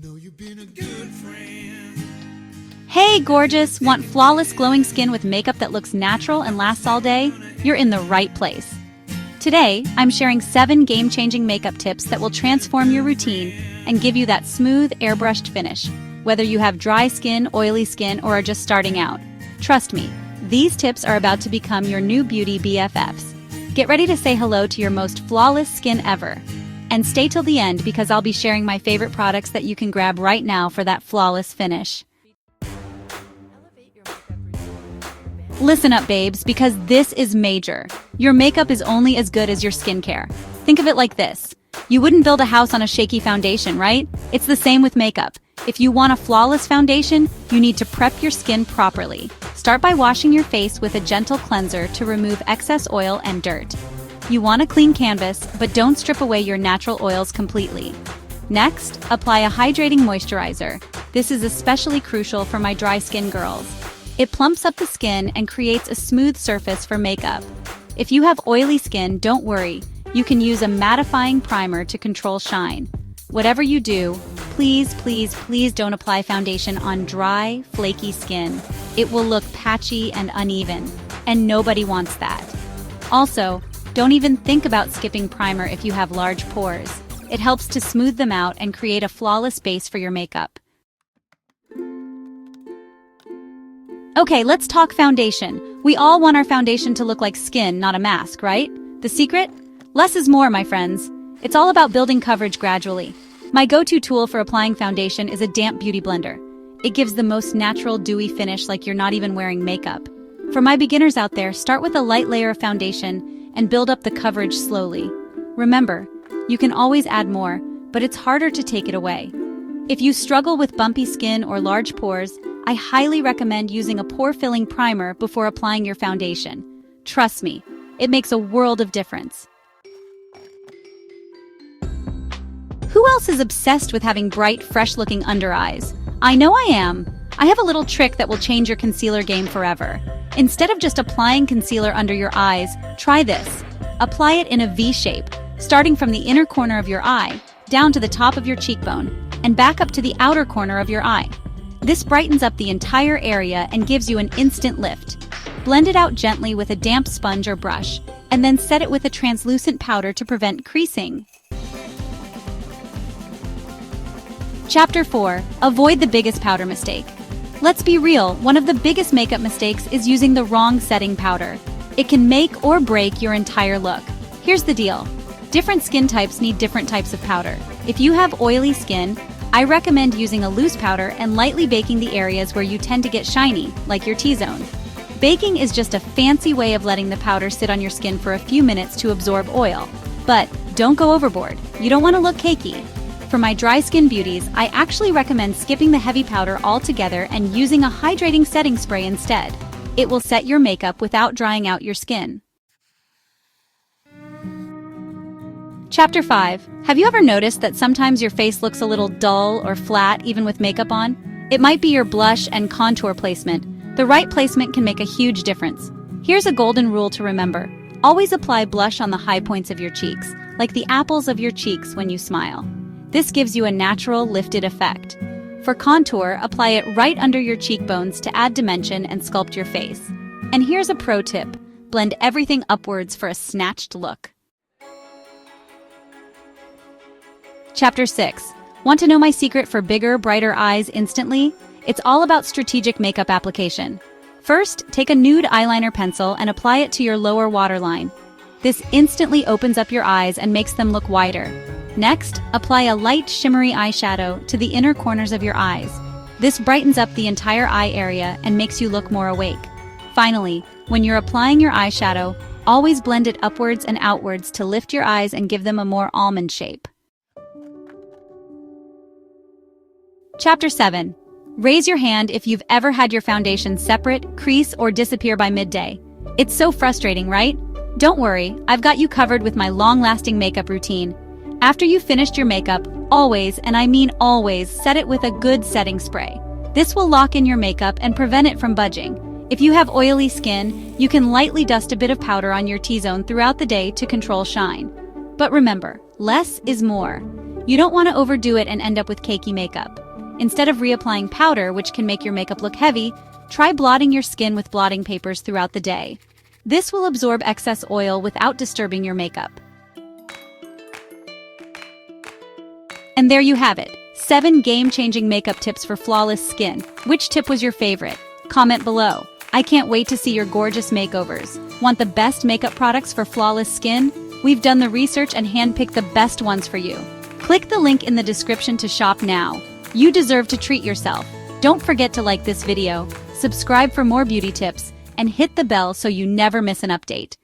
Know you've been a good friend. Hey, gorgeous! Want flawless glowing skin with makeup that looks natural and lasts all day? You're in the right place. Today, I'm sharing 7 game-changing makeup tips that will transform your routine and give you that smooth, airbrushed finish, whether you have dry skin, oily skin, or are just starting out. Trust me, these tips are about to become your new beauty BFFs. Get ready to say hello to your most flawless skin ever. And stay till the end because I'll be sharing my favorite products that you can grab right now for that flawless finish. Listen up, babes, because this is major. Your makeup is only as good as your skincare. Think of it like this. You wouldn't build a house on a shaky foundation, right? It's the same with makeup. If you want a flawless foundation, you need to prep your skin properly. Start by washing your face with a gentle cleanser to remove excess oil and dirt. You want a clean canvas, but don't strip away your natural oils completely. Next, apply a hydrating moisturizer. This is especially crucial for my dry skin girls. It plumps up the skin and creates a smooth surface for makeup. If you have oily skin, don't worry. You can use a mattifying primer to control shine. Whatever you do, please don't apply foundation on dry, flaky skin. It will look patchy and uneven, and nobody wants that. Also, don't even think about skipping primer if you have large pores. It helps to smooth them out and create a flawless base for your makeup. Okay, let's talk foundation. We all want our foundation to look like skin, not a mask, right? The secret? Less is more, my friends. It's all about building coverage gradually. My go-to tool for applying foundation is a damp beauty blender. It gives the most natural, dewy finish like you're not even wearing makeup. For my beginners out there, start with a light layer of foundation and build up the coverage slowly. Remember, you can always add more, but it's harder to take it away. If you struggle with bumpy skin or large pores, I highly recommend using a pore-filling primer before applying your foundation. Trust me, it makes a world of difference. Who else is obsessed with having bright, fresh-looking under eyes? I know I am. I have a little trick that will change your concealer game forever. Instead of just applying concealer under your eyes, try this. Apply it in a V shape, starting from the inner corner of your eye, down to the top of your cheekbone, and back up to the outer corner of your eye. This brightens up the entire area and gives you an instant lift. Blend it out gently with a damp sponge or brush, and then set it with a translucent powder to prevent creasing. Chapter 4. Avoid the biggest powder mistake. Let's be real, one of the biggest makeup mistakes is using the wrong setting powder. It can make or break your entire look. Here's the deal. Different skin types need different types of powder. If you have oily skin, I recommend using a loose powder and lightly baking the areas where you tend to get shiny, like your T-zone. Baking is just a fancy way of letting the powder sit on your skin for a few minutes to absorb oil. But don't go overboard. You don't want to look cakey. For my dry skin beauties, I actually recommend skipping the heavy powder altogether and using a hydrating setting spray instead. It will set your makeup without drying out your skin. Chapter 5. Have you ever noticed that sometimes your face looks a little dull or flat even with makeup on? It might be your blush and contour placement. The right placement can make a huge difference. Here's a golden rule to remember. Always apply blush on the high points of your cheeks, like the apples of your cheeks when you smile. This gives you a natural, lifted effect. For contour, apply it right under your cheekbones to add dimension and sculpt your face. And here's a pro tip. Blend everything upwards for a snatched look. Chapter 6. Want to know my secret for bigger, brighter eyes instantly? It's all about strategic makeup application. First, take a nude eyeliner pencil and apply it to your lower waterline. This instantly opens up your eyes and makes them look wider. Next, apply a light shimmery eyeshadow to the inner corners of your eyes. This brightens up the entire eye area and makes you look more awake. Finally, when you're applying your eyeshadow, always blend it upwards and outwards to lift your eyes and give them a more almond shape. Chapter 7. Raise your hand if you've ever had your foundation separate, crease, or disappear by midday. It's so frustrating, right? Don't worry, I've got you covered with my long-lasting makeup routine. After you've finished your makeup, always, and I mean always, set it with a good setting spray. This will lock in your makeup and prevent it from budging. If you have oily skin, you can lightly dust a bit of powder on your T-zone throughout the day to control shine. But remember, less is more. You don't want to overdo it and end up with cakey makeup. Instead of reapplying powder, which can make your makeup look heavy, try blotting your skin with blotting papers throughout the day. This will absorb excess oil without disturbing your makeup. And there you have it, 7 game-changing makeup tips for flawless skin. Which tip was your favorite? Comment below. I can't wait to see your gorgeous makeovers. Want the best makeup products for flawless skin? We've done the research and handpicked the best ones for you. Click the link in the description to shop now. You deserve to treat yourself. Don't forget to like this video, subscribe for more beauty tips, and hit the bell so you never miss an update.